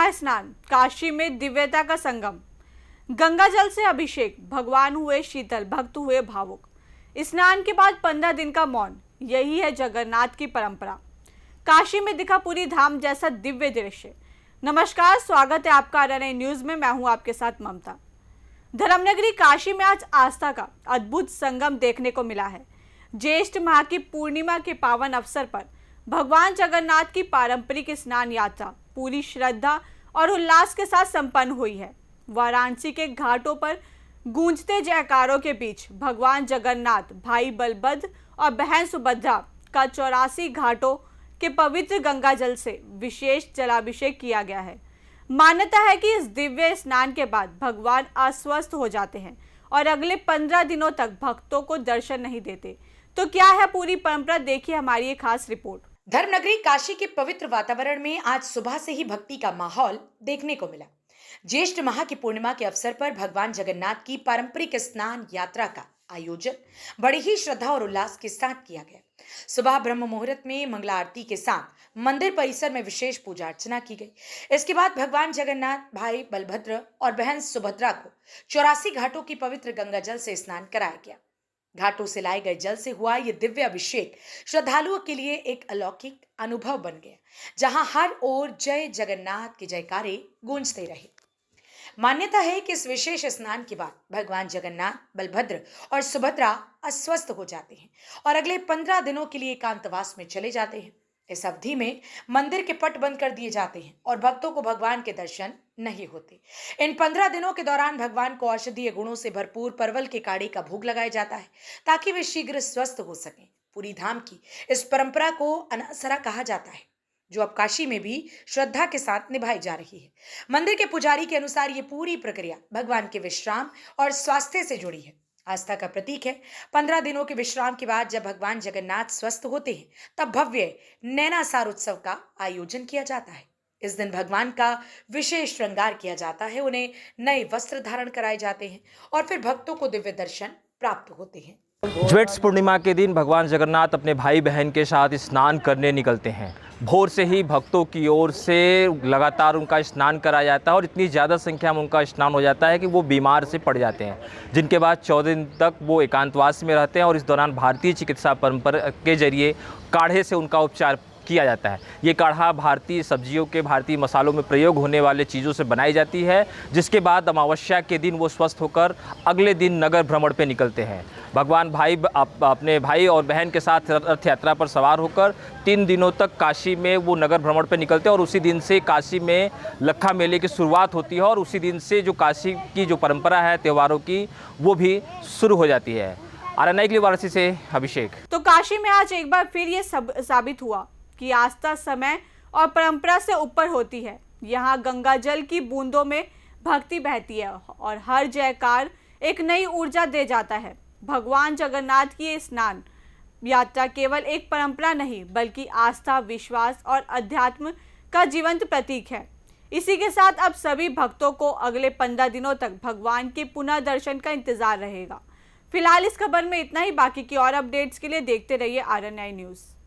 गंगा स्नान, काशी में दिव्यता का संगम। गंगा जल से अभिषेक, भगवान हुए शीतल, भक्त हुए भावुक। स्नान के बाद 15 दिन का मौन, यही है जगन्नाथ की परंपरा। काशी में दिखा पूरी धाम जैसा दिव्य दृश्य। नमस्कार, स्वागत है आपका RNI न्यूज में। मैं हूं आपके साथ ममता। धर्मनगरी काशी में आज आस्था का अद्भुत संगम देखने को मिला है। ज्येष्ठ माह की पूर्णिमा के पावन अवसर पर भगवान जगन्नाथ की पारंपरिक स्नान यात्रा पूरी श्रद्धा और उल्लास के साथ संपन्न हुई है। वाराणसी के घाटों पर गूंजते जयकारों के बीच भगवान जगन्नाथ, भाई बलभद्र और बहन सुभद्रा का 84 घाटों के पवित्र गंगा जल से विशेष जलाभिषेक किया गया है। मान्यता है कि इस दिव्य स्नान के बाद भगवान अस्वस्थ हो जाते हैं और अगले 15 दिनों तक भक्तों को दर्शन नहीं देते। तो क्या है पूरी परंपरा, देखिए हमारी ये खास रिपोर्ट। धर्मनगरी काशी के पवित्र वातावरण में आज सुबह से ही भक्ति का माहौल देखने को मिला। ज्येष्ठ माह की पूर्णिमा के अवसर पर भगवान जगन्नाथ की पारंपरिक स्नान यात्रा का आयोजन बड़ी ही श्रद्धा और उल्लास के साथ किया गया। सुबह ब्रह्म मुहूर्त में मंगला आरती के साथ मंदिर परिसर में विशेष पूजा अर्चना की गई। इसके बाद भगवान जगन्नाथ, भाई बलभद्र और बहन सुभद्रा को 84 घाटों की पवित्र गंगा जल से स्नान कराया गया। घाटों से लाए गए जल से हुआ ये दिव्य अभिषेक श्रद्धालुओं के लिए एक अलौकिक अनुभव बन गया, जहां हर ओर जय जगन्नाथ के जयकारे गूंजते रहे। मान्यता है कि इस विशेष स्नान के बाद भगवान जगन्नाथ, बलभद्र और सुभद्रा अस्वस्थ हो जाते हैं और अगले 15 दिनों के लिए एकांतवास में चले जाते हैं। इस अवधि में मंदिर के पट बंद कर दिए जाते हैं और भक्तों को भगवान के दर्शन नहीं होते। इन 15 दिनों के दौरान भगवान को औषधीय गुणों से भरपूर परवल के काढ़े का भोग लगाया जाता है ताकि वे शीघ्र स्वस्थ हो सकें। पूरी धाम की इस परंपरा को अनासरा कहा जाता है, जो अब काशी में भी श्रद्धा के साथ निभाई जा रही है। मंदिर के पुजारी के अनुसार ये पूरी प्रक्रिया भगवान के विश्राम और स्वास्थ्य से जुड़ी है, आस्था का प्रतीक है। 15 दिनों के विश्राम के बाद जब भगवान जगन्नाथ स्वस्थ होते हैं, तब भव्य नैनासार उत्सव का आयोजन किया जाता है। इस दिन भगवान का विशेष श्रृंगार किया जाता है, उन्हें नए वस्त्र धारण कराए जाते हैं और फिर भक्तों को दिव्य दर्शन प्राप्त होते हैं। ज्येष्ठ पूर्णिमा के दिन भगवान जगन्नाथ अपने भाई बहन के साथ स्नान करने निकलते हैं। भोर से ही भक्तों की ओर से लगातार उनका स्नान कराया जाता है और इतनी ज़्यादा संख्या में उनका स्नान हो जाता है कि वो बीमार से पड़ जाते हैं, जिनके बाद 14 दिन तक वो एकांतवास में रहते हैं और इस दौरान भारतीय चिकित्सा परंपरा के जरिए काढ़े से उनका उपचार किया जाता है। ये काढ़ा भारतीय सब्जियों के, भारतीय मसालों में प्रयोग होने वाले चीज़ों से बनाई जाती है, जिसके बाद अमावस्या के दिन वो स्वस्थ होकर अगले दिन नगर भ्रमण पे निकलते हैं। भगवान अपने भाई और बहन के साथ रथ यात्रा पर सवार होकर 3 दिनों तक काशी में वो नगर भ्रमण पे निकलते हैं और उसी दिन से काशी में लक्खा मेले की शुरुआत होती है और उसी दिन से जो काशी की जो परंपरा है त्योहारों की, वो भी शुरू हो जाती है। RNI के लिए वाराणसी से अभिषेक। तो काशी में आज एक बार फिर ये साबित हुआ कि आस्था समय और परंपरा से ऊपर होती है। यहाँ गंगा जल की बूंदों में भक्ति बहती है और हर जयकार एक नई ऊर्जा दे जाता है। भगवान जगन्नाथ की ये स्नान यात्रा केवल एक परंपरा नहीं, बल्कि आस्था, विश्वास और अध्यात्म का जीवंत प्रतीक है। इसी के साथ अब सभी भक्तों को अगले 15 दिनों तक भगवान के पुनः दर्शन का इंतजार रहेगा। फिलहाल इस खबर में इतना ही। बाकी की और अपडेट्स के लिए देखते रहिए RNI न्यूज़।